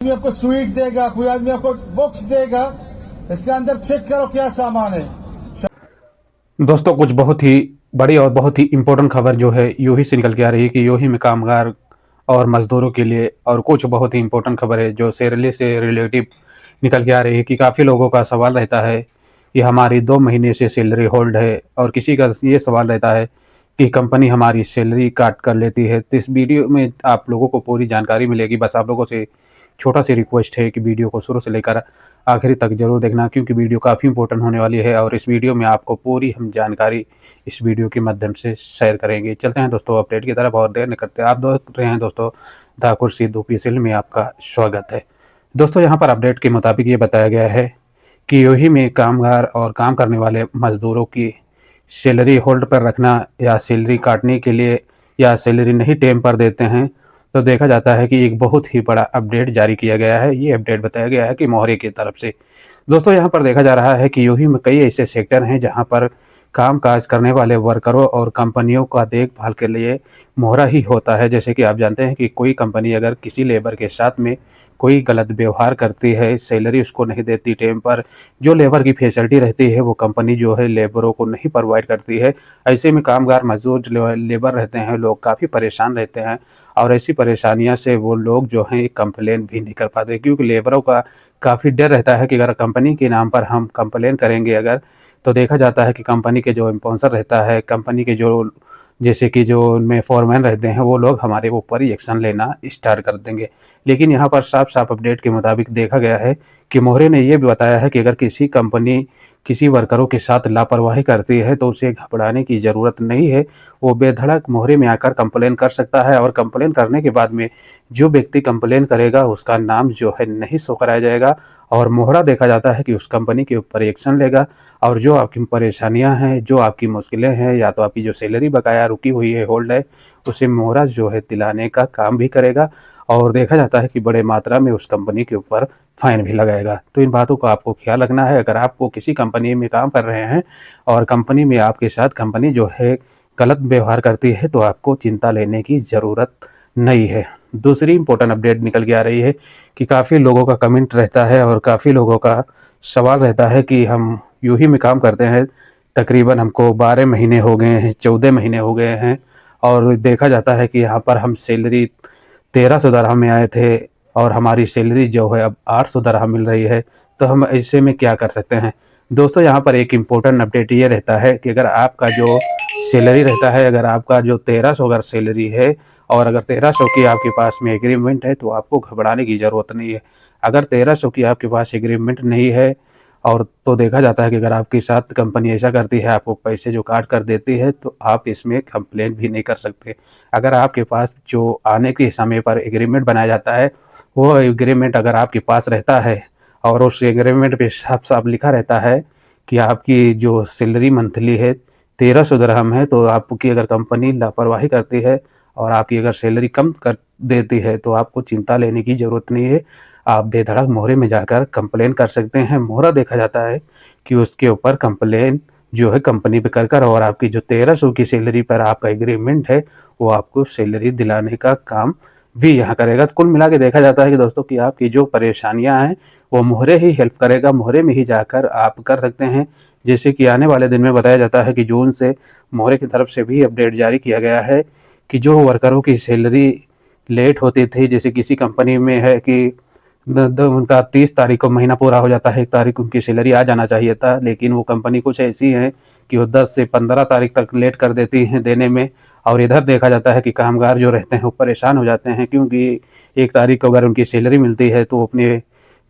आदमी आपको स्वीट देगा, कोई आदमी आपको बुक्स देगा, इसके अंदर चेक करो क्या सामान है। दोस्तों कुछ बहुत ही बड़ी और बहुत ही इम्पोर्टेंट खबर जो है यूं ही से निकल के आ रही है कि यूं ही में कामगार और मज़दूरों के लिए और कुछ बहुत ही इम्पोर्टेंट खबर है जो सैलरी से रिलेटिव निकल के आ रही है कि काफ़ी लोगों का सवाल रहता है कि हमारी 2 महीने से सैलरी होल्ड है और किसी का ये सवाल रहता है कि कंपनी हमारी सैलरी काट कर लेती है। तो इस वीडियो में आप लोगों को पूरी जानकारी मिलेगी। बस आप लोगों से छोटा सी रिक्वेस्ट है कि वीडियो को शुरू से लेकर आखिरी तक ज़रूर देखना, क्योंकि वीडियो काफ़ी इंपॉर्टेंट होने वाली है और इस वीडियो में आपको पूरी हम जानकारी इस वीडियो के माध्यम से शेयर करेंगे। चलते हैं दोस्तों अपडेट की तरफ और देर न करते। आप देख रहे हैं दोस्तों द खुर्शीद ऑफिशियल में आपका स्वागत है। दोस्तों यहाँ पर अपडेट के मुताबिक ये बताया गया है कि यूही में कामगार और काम करने वाले मज़दूरों की सैलरी होल्ड पर रखना या सैलरी काटने के लिए या सैलरी नहीं टाइम पर देते हैं तो देखा जाता है कि एक बहुत ही बड़ा अपडेट जारी किया गया है। ये अपडेट बताया गया है कि मोहरे की तरफ से। दोस्तों यहाँ पर देखा जा रहा है कि यूही में कई ऐसे सेक्टर हैं जहाँ पर काम काज करने वाले वर्करों और कंपनियों का देखभाल के लिए मोहरा ही होता है। जैसे कि आप जानते हैं कि कोई कंपनी अगर किसी लेबर के साथ में कोई गलत व्यवहार करती है, सैलरी उसको नहीं देती टाइम पर, जो लेबर की फैसिलिटी रहती है वो कंपनी जो है लेबरों को नहीं प्रोवाइड करती है। ऐसे में कामगार मजदूर जो लेबर रहते हैं लोग काफ़ी परेशान रहते हैं और ऐसी परेशानियां से वो लोग जो हैं कंप्लेन भी नहीं कर पाते, क्योंकि लेबरों का काफ़ी डर रहता है कि अगर कंपनी के नाम पर हम कंप्लेन करेंगे अगर, तो देखा जाता है कि कंपनी के जो स्पॉन्सर रहता है, कंपनी के जो जैसे कि जो उनमें फोरमैन रहते हैं वो लोग हमारे ऊपर ही एक्शन लेना स्टार्ट कर देंगे। लेकिन यहाँ पर साफ साफ अपडेट के मुताबिक देखा गया है कि मोहरे ने ये भी बताया है कि अगर किसी कंपनी किसी वर्करों के साथ लापरवाही करती है तो उसे घबराने की ज़रूरत नहीं है। वो बेधड़क मोहरे में आकर कंप्लेन कर सकता है और कंप्लेन करने के बाद में जो व्यक्ति कंप्लेन करेगा उसका नाम जो है नहीं शो कराया जाएगा और मोहरा देखा जाता है कि उस कंपनी के ऊपर एक्शन लेगा और जो आपकी परेशानियां हैं, जो आपकी मुश्किलें हैं, या तो आपकी जो सैलरी बकाया रुकी हुई है, होल्ड है, उसे मोहरा जो है दिलाने का काम भी करेगा और देखा जाता है कि बड़े मात्रा में उस कंपनी के ऊपर फाइन भी लगाएगा। तो इन बातों का आपको ख्याल रखना है। अगर आपको किसी कंपनी में काम कर रहे हैं और कंपनी में आपके साथ कंपनी जो है गलत व्यवहार करती है तो आपको चिंता लेने की ज़रूरत नहीं है। दूसरी इंपॉर्टेंट अपडेट निकल के आ रही है कि काफ़ी लोगों का कमेंट रहता है और काफ़ी लोगों का सवाल रहता है कि हम यूं ही में काम करते हैं, तकरीबन हमको 12 महीने हो गए हैं, 14 महीने हो गए हैं और देखा जाता है कि यहाँ पर हम सैलरी 1300 दरहम में आए थे और हमारी सैलरी जो है अब 800 दरहम मिल रही है, तो हम ऐसे में क्या कर सकते हैं। दोस्तों यहाँ पर एक इम्पोर्टेंट अपडेट ये रहता है कि अगर आपका जो सैलरी रहता है, अगर आपका जो 1300 अगर सैलरी है और अगर 1300 की आपके पास में एग्रीमेंट है तो आपको घबराने की ज़रूरत नहीं है। अगर 1300 की आपके पास एग्रीमेंट नहीं है और तो देखा जाता है कि अगर आपके साथ कंपनी ऐसा करती है, आपको पैसे जो काट कर देती है, तो आप इसमें कंप्लेंट भी नहीं कर सकते। अगर आपके पास जो आने के समय पर एग्रीमेंट बनाया जाता है, वो एग्रीमेंट अगर आपके पास रहता है और उस एग्रीमेंट पे साफ-साफ लिखा रहता है कि आपकी जो सैलरी मंथली है 1300 दिरहम है, तो आपकी अगर कंपनी लापरवाही करती है और आपकी अगर सैलरी कम कर देती है, तो आपको चिंता लेने की ज़रूरत नहीं है। आप बेधड़क मोहरे में जाकर कंप्लेन कर सकते हैं। मोहरा देखा जाता है कि उसके ऊपर कंप्लेन जो है कंपनी पे कर और आपकी जो 1300 की सैलरी पर आपका एग्रीमेंट है, वो आपको सैलरी दिलाने का काम भी यहाँ करेगा। तो कुल मिला के देखा जाता है कि दोस्तों कि आपकी जो परेशानियाँ हैं, वो मोहरे ही हेल्प करेगा, मोहरे में ही जाकर आप कर सकते हैं। जैसे कि आने वाले दिन में बताया जाता है कि जून से मोहरे की तरफ से भी अपडेट जारी किया गया है कि जो वर्करों की सैलरी लेट होती थी, जैसे किसी कंपनी में है कि उनका 30 तारीख को महीना पूरा हो जाता है, 1 तारीख उनकी सैलरी आ जाना चाहिए था, लेकिन वो कंपनी कुछ ऐसी है कि वो 10 से 15 तारीख तक लेट कर देती हैं देने में। और इधर देखा जाता है कि कामगार जो रहते हैं वो परेशान हो जाते हैं, क्योंकि 1 तारीख को अगर उनकी सैलरी मिलती है तो वो अपने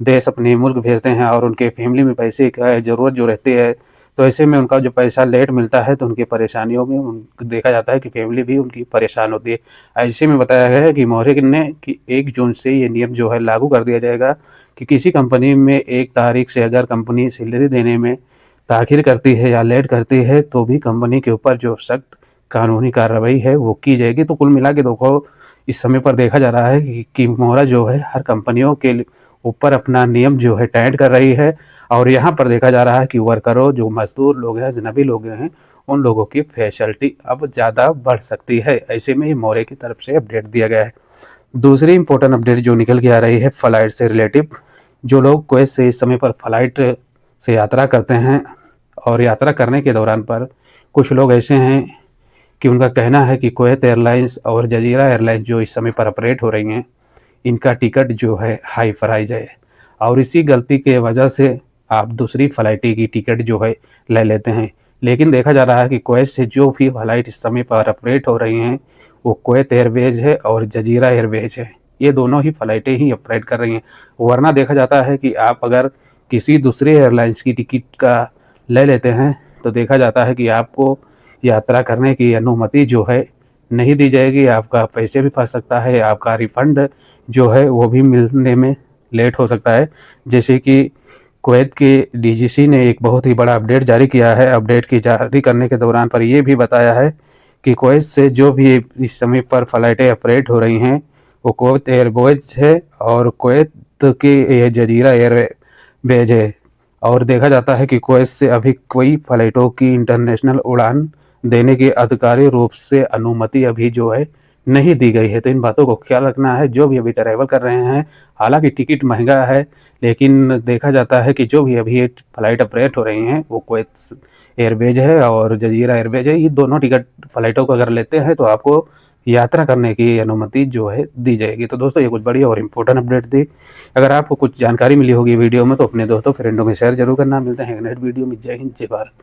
देश, अपने मुल्क भेजते हैं और उनके फैमिली में पैसे का ज़रूरत जो रहती है, तो ऐसे में उनका जो पैसा लेट मिलता है तो उनकी परेशानियों में देखा जाता है कि फैमिली भी उनकी परेशान होती है। ऐसे में बताया गया है कि मोहरे ने कि 1 जून से ये नियम जो है लागू कर दिया जाएगा कि किसी कंपनी में 1 तारीख से अगर कंपनी सैलरी देने में ताख़ीर करती है या लेट करती है तो भी कंपनी के ऊपर जो सख्त कानूनी कार्रवाई है वो की जाएगी। तो कुल मिला के देखो इस समय पर देखा जा रहा है कि मोहरा जो है हर कंपनियों के ऊपर अपना नियम जो है टाइट कर रही है और यहाँ पर देखा जा रहा है कि वर्करों, जो मज़दूर लोग हैं, अजनबी लोग हैं, उन लोगों की फैसिलिटी अब ज़्यादा बढ़ सकती है। ऐसे में ही मोहरे की तरफ से अपडेट दिया गया है। दूसरी इम्पोर्टेंट अपडेट जो निकल के आ रही है फ़्लाइट से रिलेटिव, जो लोग कुवैत से इस समय पर फ़्लाइट से यात्रा करते हैं और यात्रा करने के दौरान पर कुछ लोग ऐसे हैं कि उनका कहना है कि कुवैत एयरलाइंस और जजीरा एयरलाइंस जो इस समय पर ऑपरेट हो रही हैं, इनका टिकट जो है हाई प्राइस है और इसी गलती के वजह से आप दूसरी फ़्लाइट की टिकट जो है ले लेते हैं। लेकिन देखा जा रहा है कि कुवैत से जो भी फ़्लाइट इस समय पर ऑपरेट हो रही हैं, वो कुवैत एयरवेज़ है और जजीरा एयरवेज़ है। ये दोनों ही फ़्लाइटें ही ऑपरेट कर रही हैं। वरना देखा जाता है कि आप अगर किसी दूसरे एयरलाइंस की टिकट का ले लेते हैं, तो देखा जाता है कि आपको यात्रा करने की अनुमति जो है नहीं दी जाएगी, आपका पैसे भी फँस सकता है, आपका रिफ़ंड जो है वो भी मिलने में लेट हो सकता है। जैसे कि कुवैत के डीजीसी ने एक बहुत ही बड़ा अपडेट जारी किया है। अपडेट की जारी करने के दौरान पर ये भी बताया है कि कुवैत से जो भी इस समय पर फ़्लाइटें ऑपरेट हो रही हैं, वो कुवैत एयरवेज़ है और कुवैत की ये जजीरा एयरवेज़ है। और देखा जाता है कि कुवैत से अभी कोई फ़्लाइटों की इंटरनेशनल उड़ान देने की आधिकारिक रूप से अनुमति अभी जो है नहीं दी गई है। तो इन बातों को ख्याल रखना है जो भी अभी ट्रैवल कर रहे हैं। हालाँकि टिकट महँगा है, लेकिन देखा जाता है कि जो भी अभी ये फ़्लाइट ऑपरेट हो रही हैं, वो कुवैत एयरवेज़ है और जजीरा एयरवेज़ है। ये दोनों टिकट फ़्लाइटों को अगर लेते हैं तो आपको यात्रा करने की अनुमति जो है दी जाएगी। तो दोस्तों ये कुछ बड़ी और इम्पोर्टेंट अपडेट थी। अगर आपको कुछ जानकारी मिली होगी वीडियो में तो अपने दोस्तों फ्रेंडों में शेयर ज़रूर करना। मिलते हैं नेक्स्ट वीडियो में। जय हिंद, जय भारत।